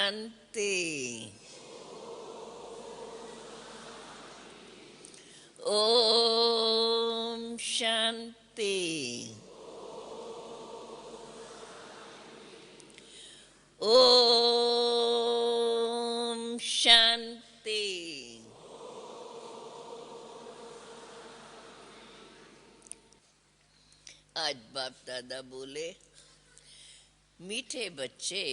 शांति। ओम शांति। ओम शांति। आज बाप दादा बोले, मीठे बच्चे,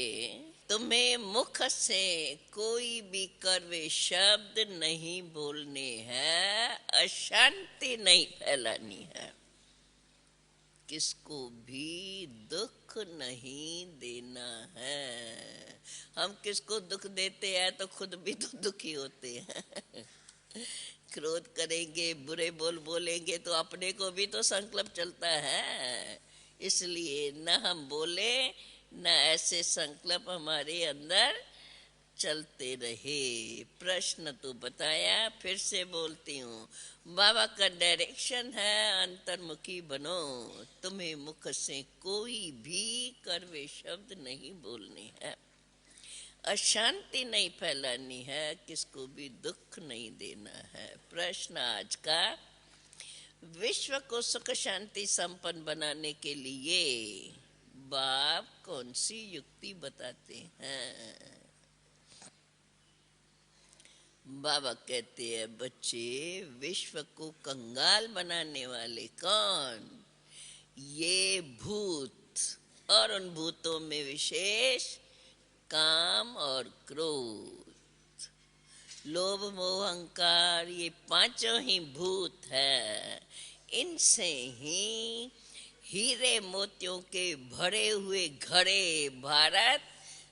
तुम्हें मुख से कोई भी कड़वे शब्द नहीं बोलने हैं, अशांति नहीं फैलानी है, किसको भी दुख नहीं देना है। हम किसको दुख देते हैं तो खुद भी तो दुखी होते हैं। क्रोध करेंगे, बुरे बोल बोलेंगे तो अपने को भी तो संकल्प चलता है। इसलिए न हम बोले न ऐसे संकल्प हमारे अंदर चलते रहे। प्रश्न तो बताया, फिर से बोलती हूँ, बाबा का डायरेक्शन है अंतर्मुखी बनो। तुम्हें मुख से कोई भी कड़वे शब्द नहीं बोलने हैं, अशांति नहीं फैलानी है, किसको भी दुख नहीं देना है। प्रश्न आज का, विश्व को सुख शांति संपन्न बनाने के लिए बाप कौन सी युक्ति बताते हैं? बाबा कहते हैं, बच्चे, विश्व को कंगाल बनाने वाले कौन? ये भूत, और उन भूतों में विशेष काम और क्रोध, लोभ मोह अहंकार, ये पांचों ही भूत है। इनसे ही हीरे मोतियों के भरे हुए घड़े, भारत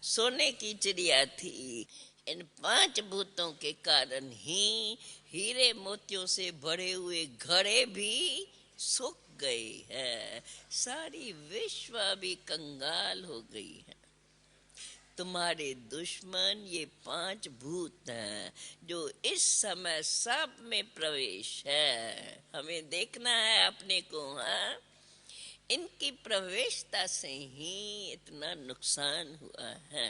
सोने की चिड़िया थी। इन पांच भूतों के कारण ही हीरे मोतियों से भरे हुए घड़े भी सूख गए हैं। सारी विश्व भी कंगाल हो गई है। तुम्हारे दुश्मन ये पांच भूत हैं जो इस समय सब में प्रवेश है। हमें देखना है अपने को। हाँ, इनकी प्रवेशता से ही इतना नुकसान हुआ है।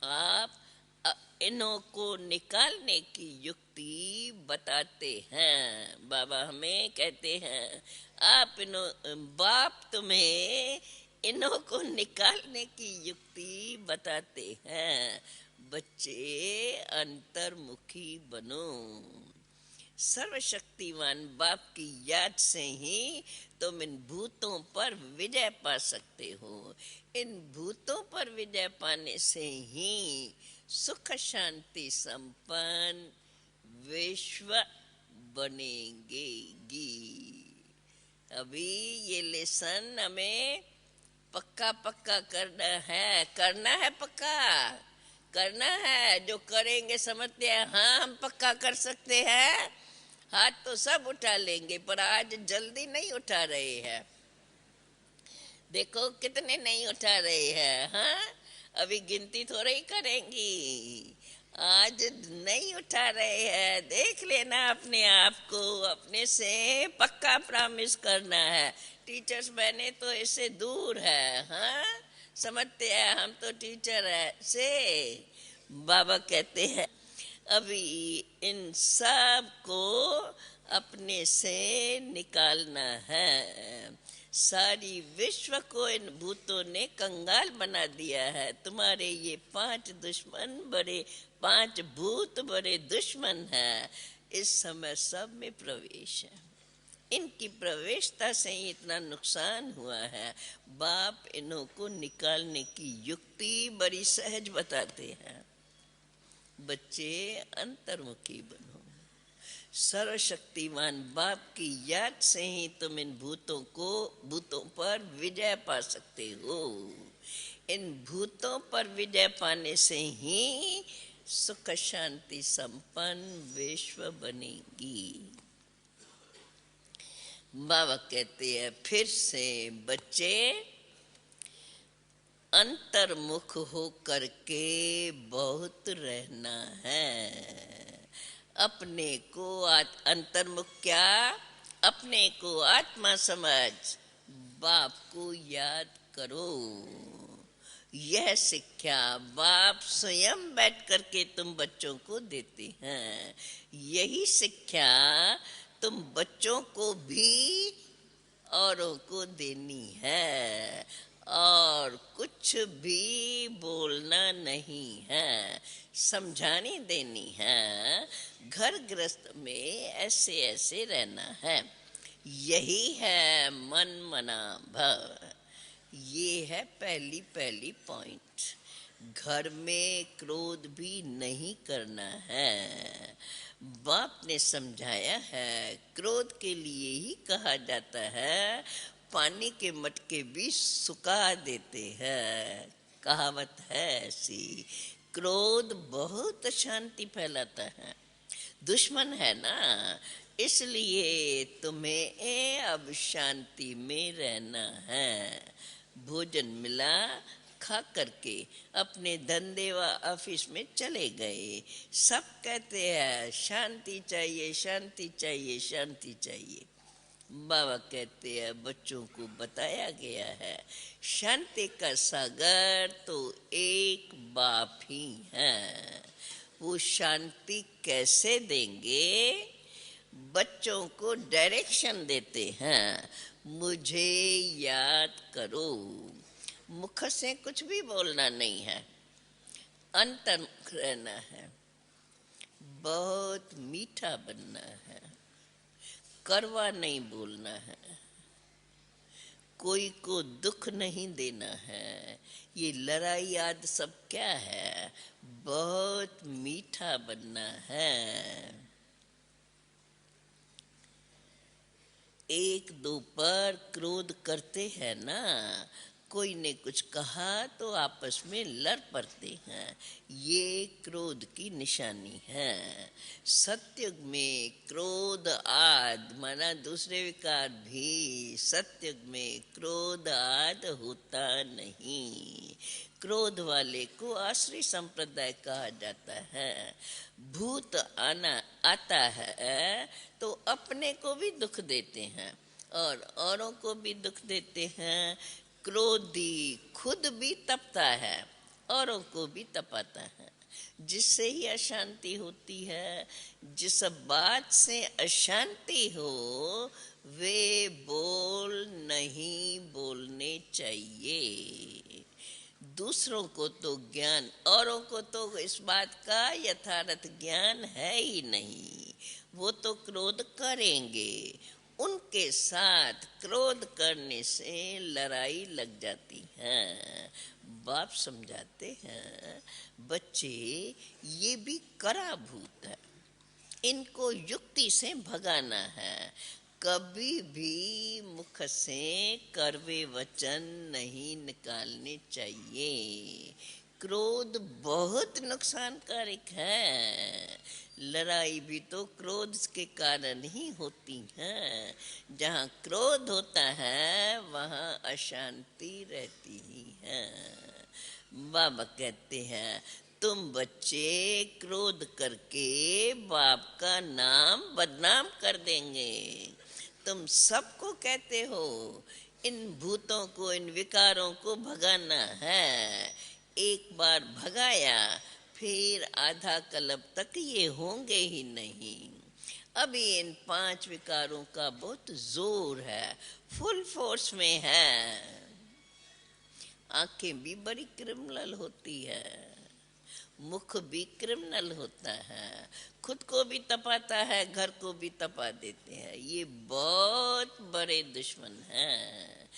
आप इन्हों को निकालने की युक्ति बताते हैं। बाबा हमें कहते हैं, आप बाप तुम्हें इन्हों को निकालने की युक्ति बताते हैं। बच्चे, अंतर्मुखी बनो। सर्वशक्तिमान बाप की याद से ही तुम इन भूतों पर विजय पा सकते हो। इन भूतों पर विजय पाने से ही सुख शांति संपन्न विश्व बनेगी। अभी ये लेसन हमें पक्का पक्का करना है पक्का करना है। जो करेंगे समझते हैं हाँ हम पक्का कर सकते हैं, हाथ तो सब उठा लेंगे, पर आज जल्दी नहीं उठा रहे हैं। देखो कितने नहीं उठा रहे हैं। हाँ, अभी गिनती थोड़ा ही करेंगी, आज नहीं उठा रहे हैं। देख लेना अपने आप को, अपने से पक्का प्रॉमिस करना है। टीचर्स बने तो इससे दूर है। हाँ, समझते हैं हम तो टीचर है से। बाबा कहते हैं, अभी इन सब को अपने से निकालना है। सारी विश्व को इन भूतों ने कंगाल बना दिया है। तुम्हारे ये पांच दुश्मन पांच भूत बड़े दुश्मन हैं। इस समय सब में प्रवेश है। इनकी प्रवेशता से ही इतना नुकसान हुआ है। बाप इन्हों को निकालने की युक्ति बड़ी सहज बताते हैं। बच्चे, अंतर्मुखी बनो। सर्वशक्तिमान बाप की याद से ही तुम इन भूतों पर विजय पा सकते हो। इन भूतों पर विजय पाने से ही सुख शांति संपन्न विश्व बनेगी। बाबा कहते हैं फिर से, बच्चे, अंतर्मुख हो करके बहुत रहना है। अपने को अंतर्मुख क्या? अपने को आत्मा समझ बाप को याद करो। यह शिक्षा बाप स्वयं बैठ करके तुम बच्चों को देते हैं। यही शिक्षा तुम बच्चों को भी औरों को देनी है, और कुछ भी बोलना नहीं है, समझानी देनी है। घर गृहस्थ में ऐसे ऐसे रहना है। यही है मन मना भव। ये है पहली पहली पॉइंट। घर में क्रोध भी नहीं करना है। बाप ने समझाया है, क्रोध के लिए ही कहा जाता है पानी के मटके भी सुखा देते हैं। कहावत है ऐसी। क्रोध बहुत शांति फैलाता है, दुश्मन है ना, इसलिए तुम्हें अब शांति में रहना है। भोजन मिला, खा करके अपने धंधे व ऑफिस में चले गए। सब कहते हैं शांति चाहिए, शांति चाहिए, शांति चाहिए। बाबा कहते हैं बच्चों को बताया गया है शांति का सागर तो एक बाप ही है। वो शांति कैसे देंगे? बच्चों को डायरेक्शन देते हैं, मुझे याद करो। मुख से कुछ भी बोलना नहीं है, अंतर्मुख रहना है, बहुत मीठा बनना है, कड़वा नहीं बोलना है, कोई को दुख नहीं देना है। ये लड़ाई आदि सब क्या है? बहुत मीठा बनना है। एक दो पर क्रोध करते हैं ना, कोई ने कुछ कहा तो आपस में लड़ पड़ते हैं, ये क्रोध की निशानी है। सत्युग में क्रोध आद माना दूसरे विकार भी, सत्युग में क्रोध आद होता नहीं। क्रोध वाले को आश्री संप्रदाय कहा जाता है। भूत आता है तो अपने को भी दुख देते हैं और औरों को भी दुख देते हैं। क्रोधी खुद भी तपता है, औरों को भी तपाता है, जिससे ही अशांति होती है। जिस बात से अशांति हो वे बोल नहीं बोलने चाहिए। दूसरों को तो ज्ञान, औरों को तो इस बात का यथार्थ ज्ञान है ही नहीं। वो तो क्रोध करेंगे, उनके साथ क्रोध करने से लड़ाई लग जाती है। बाप समझाते हैं बच्चे ये भी करा भूत है, इनको युक्ति से भगाना है। कभी भी मुख से कड़वे वचन नहीं निकालने चाहिए। क्रोध बहुत नुकसानकारक है। लड़ाई भी तो क्रोध के कारण ही होती है। जहाँ क्रोध होता है वहाँ अशांति रहती ही है। बाबा कहते हैं तुम बच्चे क्रोध करके बाप का नाम बदनाम कर देंगे। तुम सबको कहते हो इन भूतों को, इन विकारों को भगाना है। एक बार भगाया फिर आधा कल्प तक ये होंगे ही नहीं। अभी इन 5 विकारों का बहुत जोर है, फुल फोर्स में है। आंखें भी बड़ी क्रिमिनल होती है, मुख भी क्रिमिनल होता है, खुद को भी तपाता है, घर को भी तपा देते हैं। ये बहुत बड़े दुश्मन हैं।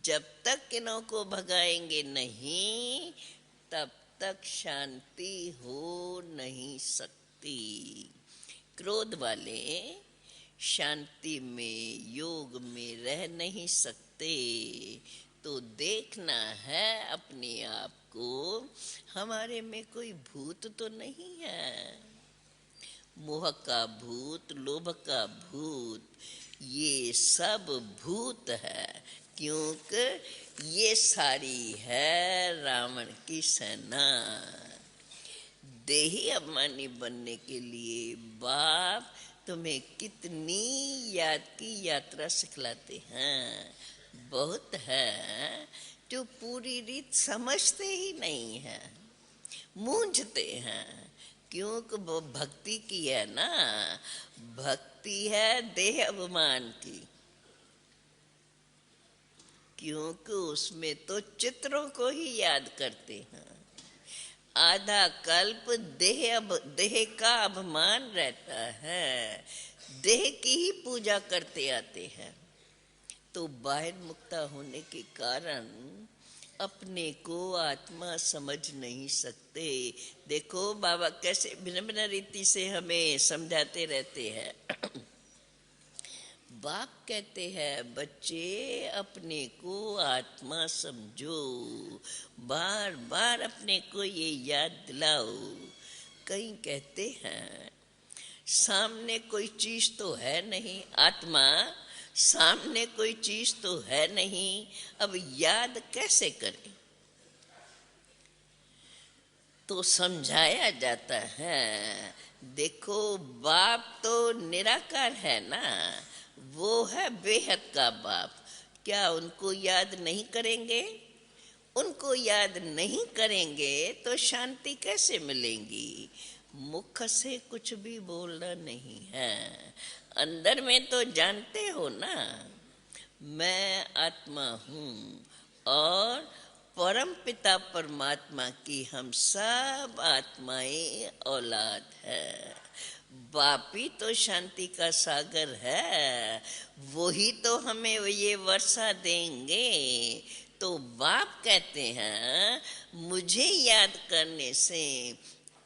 जब तक इन्हों को भगाएंगे नहीं तब तक शांति हो नहीं सकती। क्रोध वाले शांति में, योग में रह नहीं सकते। तो देखना है अपने आप को, हमारे में कोई भूत तो नहीं है। मोह का भूत, लोभ का भूत, ये सब भूत है, क्योंकि ये सारी है रावण की सेना। देही अभिमानी बनने के लिए बाप तुम्हें कितनी याद की यात्रा सिखलाते हैं। बहुत है जो पूरी रीत समझते ही नहीं है, मूंझते हैं। क्योंकि वो भक्ति की है ना, भक्ति है देह अभिमान की। क्योंकि उसमें तो चित्रों को ही याद करते हैं। आधा कल्प देह का अभिमान रहता है, देह की ही पूजा करते आते हैं। तो बाहर मुक्ता होने के कारण अपने को आत्मा समझ नहीं सकते। देखो बाबा कैसे भिन्न भिन्न रीति से हमें समझाते रहते हैं। बाप कहते हैं बच्चे अपने को आत्मा समझो, बार बार अपने को ये याद दिलाओ। कहीं कहते हैं सामने कोई चीज तो है नहीं, आत्मा सामने कोई चीज तो है नहीं, अब याद कैसे करें। तो समझाया जाता है, देखो बाप तो निराकार है ना, वो है बेहद का बाप। क्या उनको याद नहीं करेंगे? उनको याद नहीं करेंगे तो शांति कैसे मिलेंगी? मुख से कुछ भी बोलना नहीं है, अंदर में तो जानते हो ना मैं आत्मा हूँ और परम पिता परमात्मा की हम सब आत्माएं औलाद है। बाप ही तो शांति का सागर है, वही तो हमें ये वर्षा देंगे। तो बाप कहते हैं मुझे याद करने से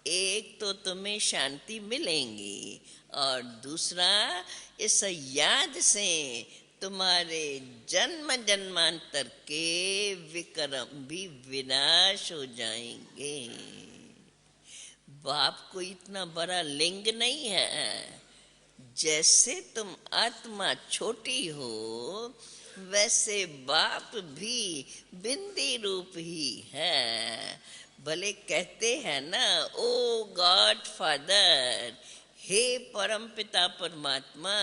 एक तो तुम्हें शांति मिलेंगी और दूसरा इस याद से तुम्हारे जन्म जन्मांतर के विक्रम भी विनाश हो जाएंगे। बाप को इतना बड़ा लिंग नहीं है। जैसे तुम आत्मा छोटी हो वैसे बाप भी बिंदी रूप ही है। भले कहते हैं ना ओ गॉड फादर, हे परम पिता परमात्मा,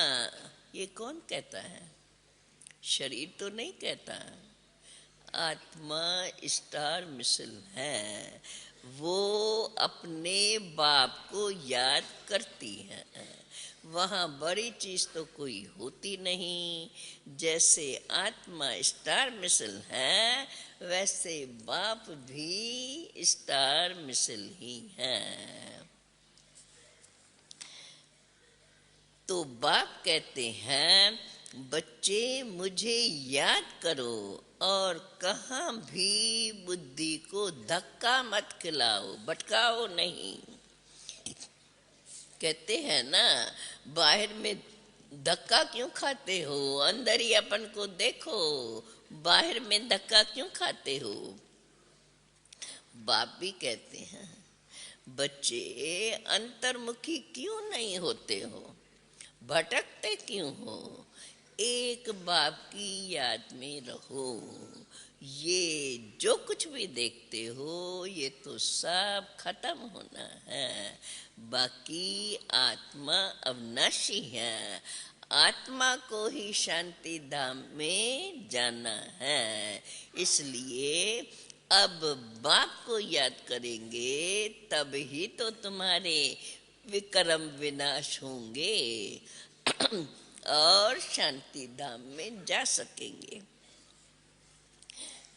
ये कौन कहता है? शरीर तो नहीं कहता। आत्मा स्टार मिसल है, वो अपने बाप को याद करती है। वहाँ बड़ी चीज तो कोई होती नहीं। जैसे आत्मा स्टार मिसल है वैसे बाप भी स्टार मिसल ही है। तो बाप कहते हैं बच्चे मुझे याद करो और कहाँ भी बुद्धि को धक्का मत खिलाओ, भटकाओ नहीं। कहते हैं ना बाहर में धक्का क्यों खाते हो, अंदर ही अपन को देखो, बाहर में धक्का क्यों खाते हो। बाप भी कहते हैं बच्चे अंतर्मुखी क्यों नहीं होते हो, भटकते क्यों हो, एक बाप की याद में रहो। ये जो कुछ भी देखते हो ये तो सब खत्म होना है, बाकी आत्मा अविनाशी है। आत्मा को ही शांति धाम में जाना है। इसलिए अब बाप को याद करेंगे तब ही तो तुम्हारे विक्रम विनाश होंगे और शांति धाम में जा सकेंगे।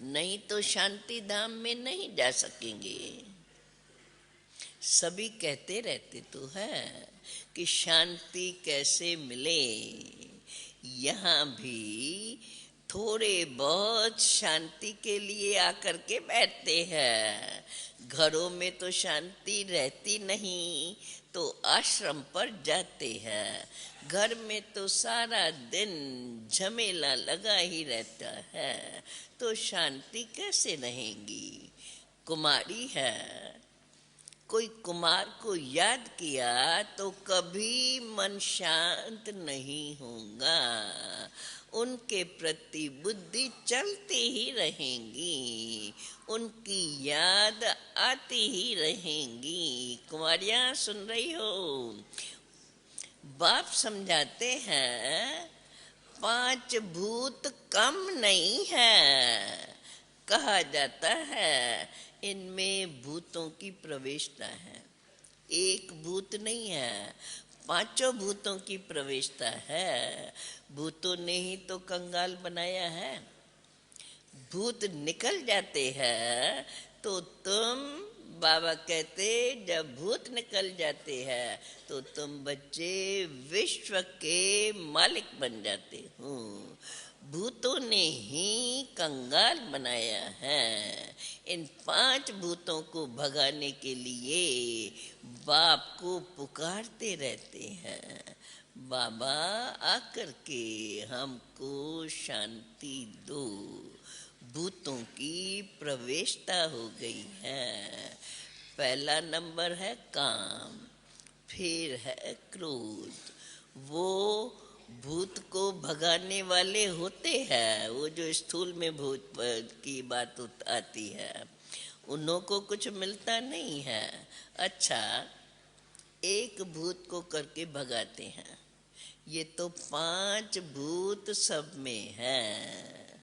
नहीं तो शांति धाम में नहीं जा सकेंगे। सभी कहते रहते तो है कि शांति कैसे मिले। यहाँ भी थोड़े बहुत शांति के लिए आकर के बैठते हैं। घरों में तो शांति रहती नहीं तो आश्रम पर जाते हैं। घर में तो सारा दिन झमेला लगा ही रहता है तो शांति कैसे रहेंगी। कुमारी है, कोई कुमार को याद किया तो कभी मन शांत नहीं होगा, उनके प्रति बुद्धि चलती ही रहेंगी, उनकी याद आती ही रहेंगी। कुमारियाँ सुन रही हो, बाप समझाते हैं 5 भूत कम नहीं है, कहा जाता है इनमें भूतों की प्रवेशता है। एक भूत नहीं है, पांचों भूतों की प्रवेशता है। भूतों ने ही तो कंगाल बनाया है। भूत निकल जाते हैं तो तुम, बाबा कहते, जब भूत निकल जाते हैं तो तुम बच्चे विश्व के मालिक बन जाते हो। भूतों ने ही कंगाल बनाया है। इन पांच भूतों को भगाने के लिए बाप को पुकारते रहते हैं, बाबा आकर के हमको शांति दो। भूतों की प्रवेशता हो गई है। पहला नंबर है काम, फिर है क्रोध। वो भूत को भगाने वाले होते हैं, वो जो स्थूल में भूत की बात आती है, उन्हों को कुछ मिलता नहीं है। अच्छा, एक भूत को करके भगाते हैं, ये तो पांच भूत सब में है।